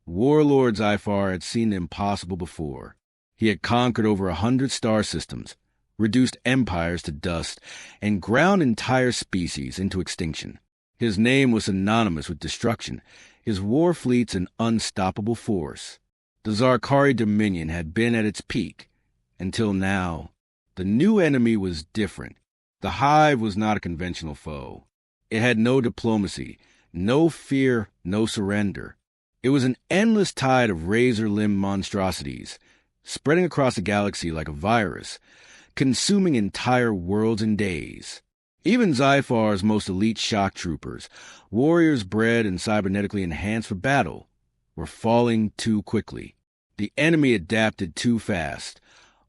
Warlord Zyphar had seen the impossible before. He had conquered over 100 star systems, reduced empires to dust, and ground entire species into extinction. His name was synonymous with destruction, his war fleets an unstoppable force. The Zarkari dominion had been at its peak, until now. The new enemy was different. The Hive was not a conventional foe. It had no diplomacy, no fear, no surrender. It was an endless tide of razor-limbed monstrosities, spreading across the galaxy like a virus, consuming entire worlds in days. Even Zyphar's most elite shock troopers, warriors bred and cybernetically enhanced for battle, were falling too quickly. The enemy adapted too fast,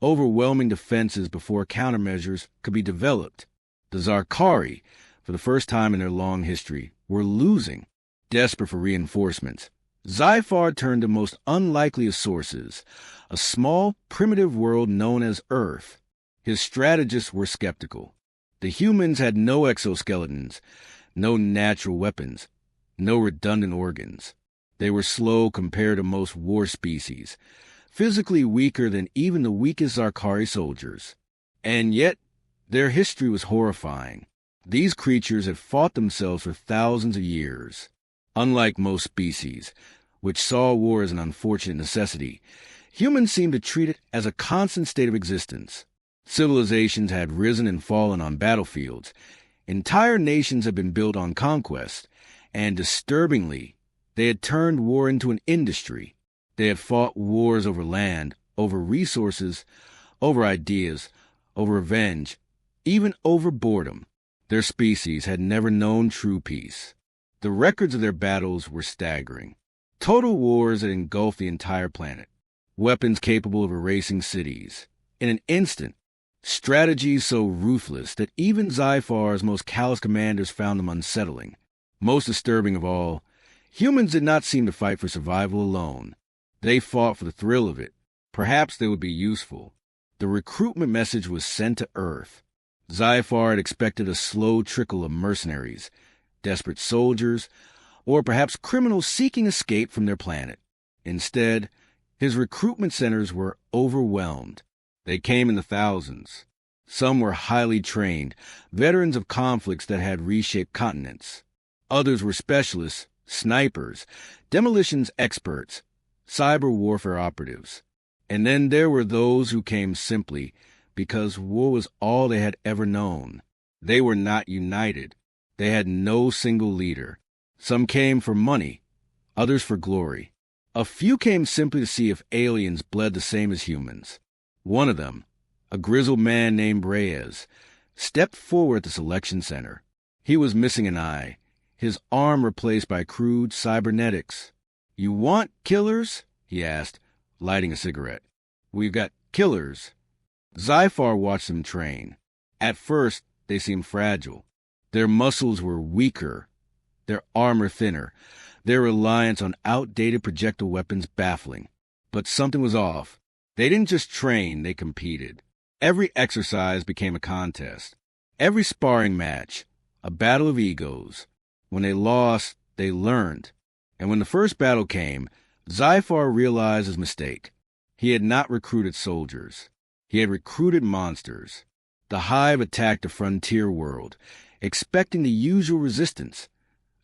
overwhelming defenses before countermeasures could be developed. The Zarkari, for the first time in their long history, were losing. Desperate for reinforcements, Zyphar turned to most unlikely of sources, a small, primitive world known as Earth. His strategists were skeptical. The humans had no exoskeletons, no natural weapons, no redundant organs. They were slow compared to most war species, physically weaker than even the weakest Zarkari soldiers. And yet, their history was horrifying. These creatures had fought themselves for thousands of years. Unlike most species, which saw war as an unfortunate necessity, humans seemed to treat it as a constant state of existence. Civilizations had risen and fallen on battlefields. Entire nations had been built on conquest, and disturbingly, they had turned war into an industry. They had fought wars over land, over resources, over ideas, over revenge, even over boredom. Their species had never known true peace. The records of their battles were staggering. Total wars that engulfed the entire planet. Weapons capable of erasing cities. In an instant. Strategies so ruthless that even Zyphar's most callous commanders found them unsettling. Most disturbing of all, humans did not seem to fight for survival alone. They fought for the thrill of it. Perhaps they would be useful. The recruitment message was sent to Earth. Zyphar had expected a slow trickle of mercenaries, desperate soldiers, or perhaps criminals seeking escape from their planet. Instead, his recruitment centers were overwhelmed. They came in the thousands. Some were highly trained, veterans of conflicts that had reshaped continents. Others were specialists, snipers, demolitions experts, cyber warfare operatives. And then there were those who came simply because war was all they had ever known. They were not united. They had no single leader. Some came for money, others for glory. A few came simply to see if aliens bled the same as humans. One of them, a grizzled man named Reyes, stepped forward at the selection center. He was missing an eye, his arm replaced by crude cybernetics. "You want killers?" he asked, lighting a cigarette. "We've got killers." Zyphar watched them train. At first, they seemed fragile. Their muscles were weaker, their armor thinner, their reliance on outdated projectile weapons baffling. But something was off. They didn't just train, they competed. Every exercise became a contest. Every sparring match, a battle of egos. When they lost, they learned. And when the first battle came, Zyphar realized his mistake. He had not recruited soldiers. He had recruited monsters. The Hive attacked the frontier world, expecting the usual resistance.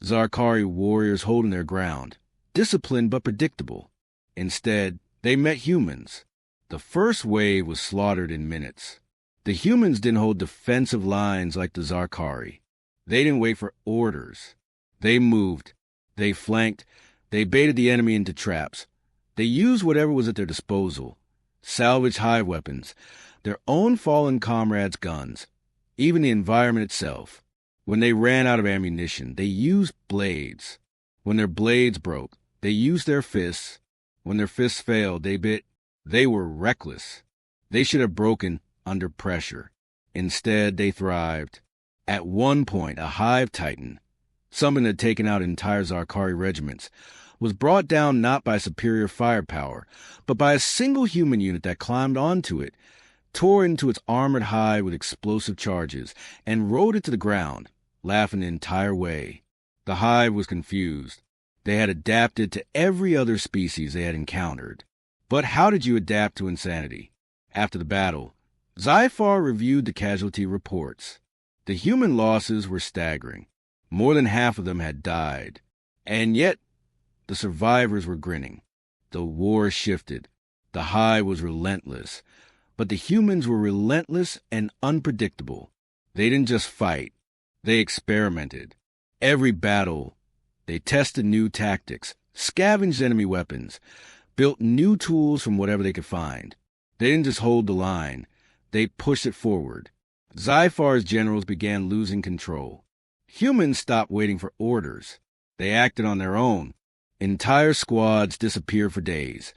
Zarkari warriors holding their ground, disciplined but predictable. Instead, they met humans. The first wave was slaughtered in minutes. The humans didn't hold defensive lines like the Zarkari. They didn't wait for orders. They moved. They flanked. They baited the enemy into traps. They used whatever was at their disposal. Salvaged hive weapons, their own fallen comrades' guns, even the environment itself. When they ran out of ammunition, they used blades. When their blades broke, they used their fists. When their fists failed, they bit. They were reckless. They should have broken under pressure. Instead, they thrived. At one point, a hive titan, something that had taken out entire Zarkari regiments, was brought down not by superior firepower, but by a single human unit that climbed onto it, tore into its armored hide with explosive charges, and rode it to the ground, laughing the entire way. The hive was confused. They had adapted to every other species they had encountered. But how did you adapt to insanity? After the battle, SciFi reviewed the casualty reports. The human losses were staggering. More than half of them had died. And yet, the survivors were grinning. The war shifted. The high was relentless. But the humans were relentless and unpredictable. They didn't just fight. They experimented. Every battle, they tested new tactics, scavenged enemy weapons, built new tools from whatever they could find. They didn't just hold the line. They pushed it forward. SciFi's generals began losing control. Humans stopped waiting for orders. They acted on their own. Entire squads disappeared for days,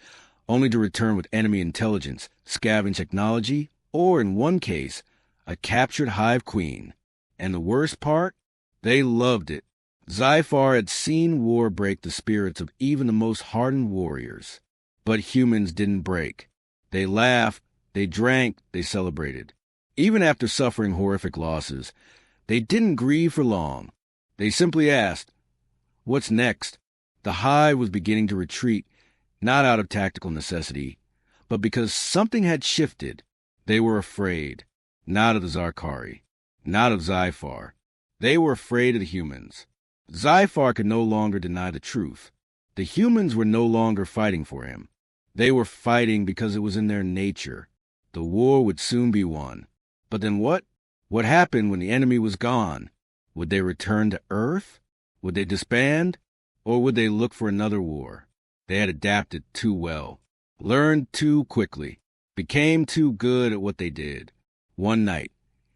only to return with enemy intelligence, scavenged technology, or in one case, a captured hive queen. And the worst part? They loved it. SciFi had seen war break the spirits of even the most hardened warriors. But humans didn't break. They laughed, they drank, they celebrated. Even after suffering horrific losses, they didn't grieve for long. They simply asked, "What's next?" The hive was beginning to retreat, not out of tactical necessity, but because something had shifted. They were afraid, not of the Zarkari, not of SciFi. They were afraid of the humans. SciFi could no longer deny the truth. The humans were no longer fighting for him. They were fighting because it was in their nature. The war would soon be won. But then what? What happened when the enemy was gone? Would they return to Earth? Would they disband? Or would they look for another war? They had adapted too well, learned too quickly, became too good at what they did. One night,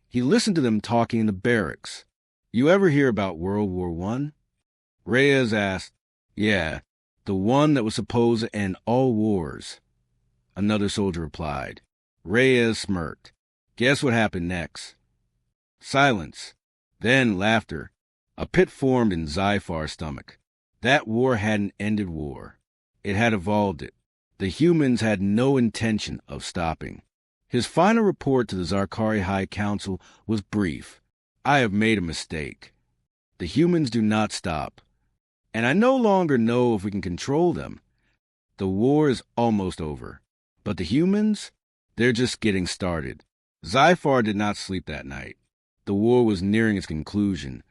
he listened to them talking in the barracks. "You ever hear about World War I?" Reyes asked. "Yeah, the one that was supposed to end all wars." Another soldier replied. Reyes smirked. "Guess what happened next?" Silence. Then laughter. A pit formed in SciFi's stomach. That war hadn't ended war. It had evolved it. The humans had no intention of stopping. His final report to the Zarkari High Council was brief. "I have made a mistake. The humans do not stop. And I no longer know if we can control them. The war is almost over. But the humans? They're just getting started." SciFi did not sleep that night. The war was nearing its conclusion,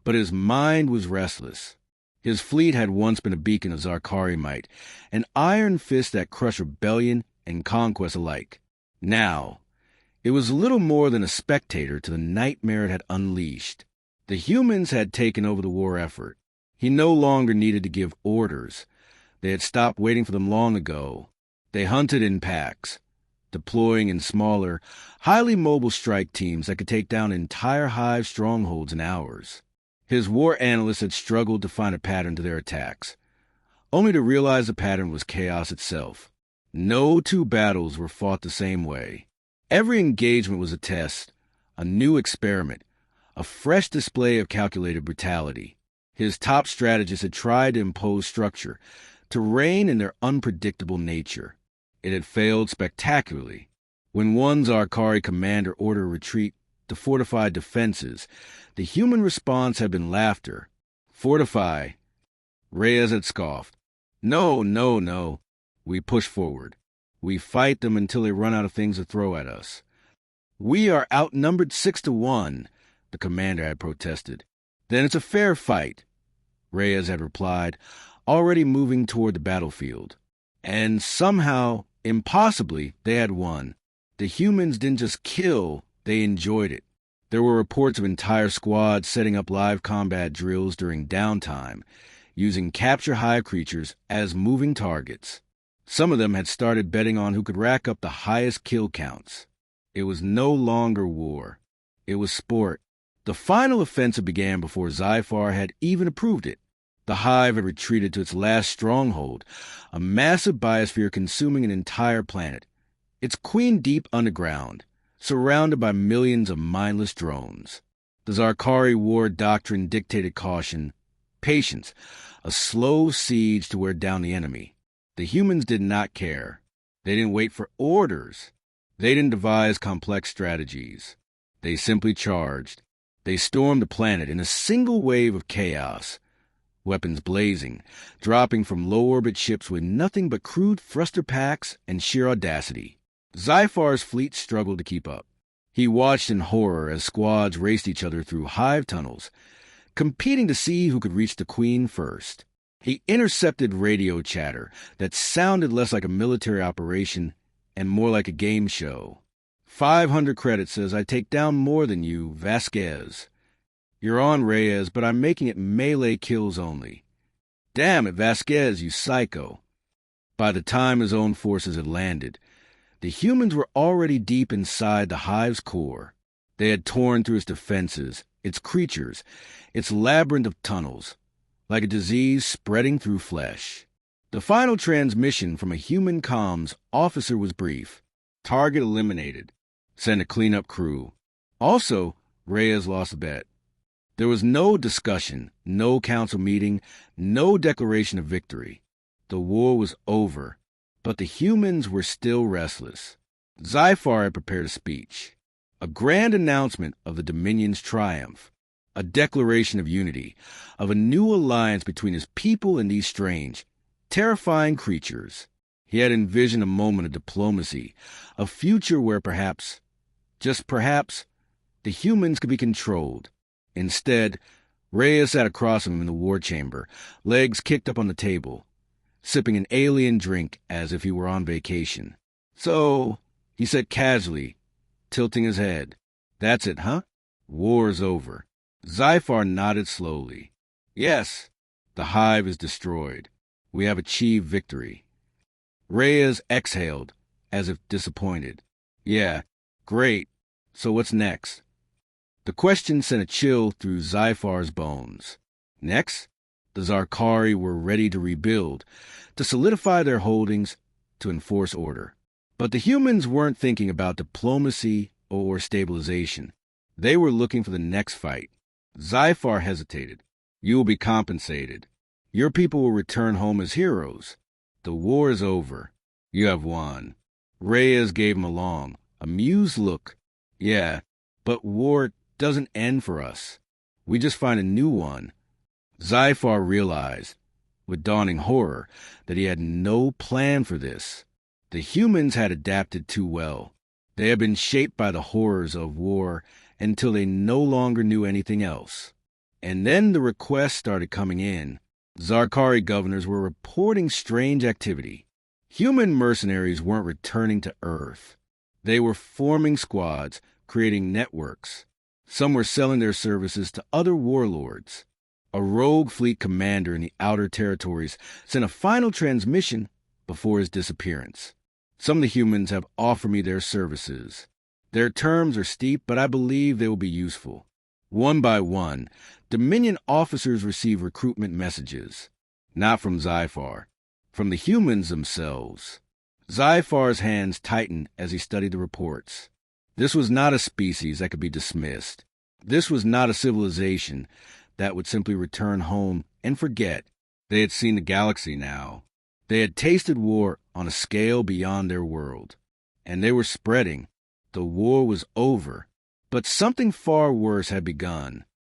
but his mind was restless. His fleet had once been a beacon of Zarkari might, an iron fist that crushed rebellion and conquest alike. Now, it was little more than a spectator to the nightmare it had unleashed. The humans had taken over the war effort. He no longer needed to give orders. They had stopped waiting for them long ago. They hunted in packs, deploying in smaller, highly mobile strike teams that could take down entire hive strongholds in hours. His war analysts had struggled to find a pattern to their attacks, only to realize the pattern was chaos itself. No two battles were fought the same way. Every engagement was a test, a new experiment, a fresh display of calculated brutality. His top strategists had tried to impose structure, to rein in their unpredictable nature. It had failed spectacularly. When one Zarkari commander ordered a retreat to fortify defenses, the human response had been laughter. "Fortify." Reyes had scoffed. "No, no, no. We push forward. We fight them until they run out of things to throw at us." "We are outnumbered 6-1, the commander had protested. "Then it's a fair fight," Reyes had replied, already moving toward the battlefield. And somehow, impossibly, they had won. The humans didn't just kill, they enjoyed it. There were reports of entire squads setting up live combat drills during downtime, using capture hive creatures as moving targets. Some of them had started betting on who could rack up the highest kill counts. It was no longer war. It was sport. The final offensive began before SciFi had even approved it. The hive had retreated to its last stronghold, a massive biosphere consuming an entire planet. Its queen deep underground, surrounded by millions of mindless drones. The Zarkari war doctrine dictated caution, patience, a slow siege to wear down the enemy. The humans did not care. They didn't wait for orders. They didn't devise complex strategies. They simply charged. They stormed the planet in a single wave of chaos. weapons blazing, dropping from low-orbit ships with nothing but crude thruster packs and sheer audacity. Zyfar's fleet struggled to keep up. He watched in horror as squads raced each other through hive tunnels, competing to see who could reach the Queen first. He intercepted radio chatter that sounded less like a military operation and more like a game show. 500 credits says I take down more than you, Vasquez. You're on, Reyes, but I'm making it melee kills only. Damn it, Vasquez, you psycho. By the time his own forces had landed, the humans were already deep inside the hive's core. They had torn through its defenses, its creatures, its labyrinth of tunnels, like a disease spreading through flesh. The final transmission from a human comms officer was brief. Target eliminated. Send a cleanup crew. Also, Reyes lost a bet. There was no discussion, no council meeting, no declaration of victory. The war was over, but the humans were still restless. Zyfar had prepared a speech, a grand announcement of the Dominion's triumph, a declaration of unity, of a new alliance between his people and these strange, terrifying creatures. He had envisioned a moment of diplomacy, a future where perhaps, just perhaps, the humans could be controlled. Instead, Reyes sat across him in the war chamber, legs kicked up on the table, sipping an alien drink as if he were on vacation. So, he said casually, tilting his head, "That's it, huh? War's over." Zyfar nodded slowly. "Yes, the hive is destroyed. We have achieved victory." Reyes exhaled, as if disappointed. "Yeah, great. So what's next?" The question sent a chill through Zyfar's bones. Next, the Zarkari were ready to rebuild, to solidify their holdings, to enforce order. But the humans weren't thinking about diplomacy or stabilization. They were looking for the next fight. Zyfar hesitated. "You will be compensated. Your people will return home as heroes. The war is over. You have won." Reyes gave him a long, amused look. "Yeah, but war doesn't end for us. We just find a new one." Zyfar realized, with dawning horror, that he had no plan for this. The humans had adapted too well. They had been shaped by the horrors of war until they no longer knew anything else. And then the requests started coming in. Zarkari governors were reporting strange activity. Human mercenaries weren't returning to Earth. They were forming squads, creating networks. Some were selling their services to other warlords. A rogue fleet commander in the outer territories sent a final transmission before his disappearance. "Some of the humans have offered me their services. Their terms are steep, but I believe they will be useful." One by one, Dominion officers receive recruitment messages. Not from Zyfar, from the humans themselves. Zyfar's hands tightened as he studied the reports. This was not a species that could be dismissed. This was not a civilization that would simply return home and forget. They had seen the galaxy now. They had tasted war on a scale beyond their world. And they were spreading. The war was over. But something far worse had begun.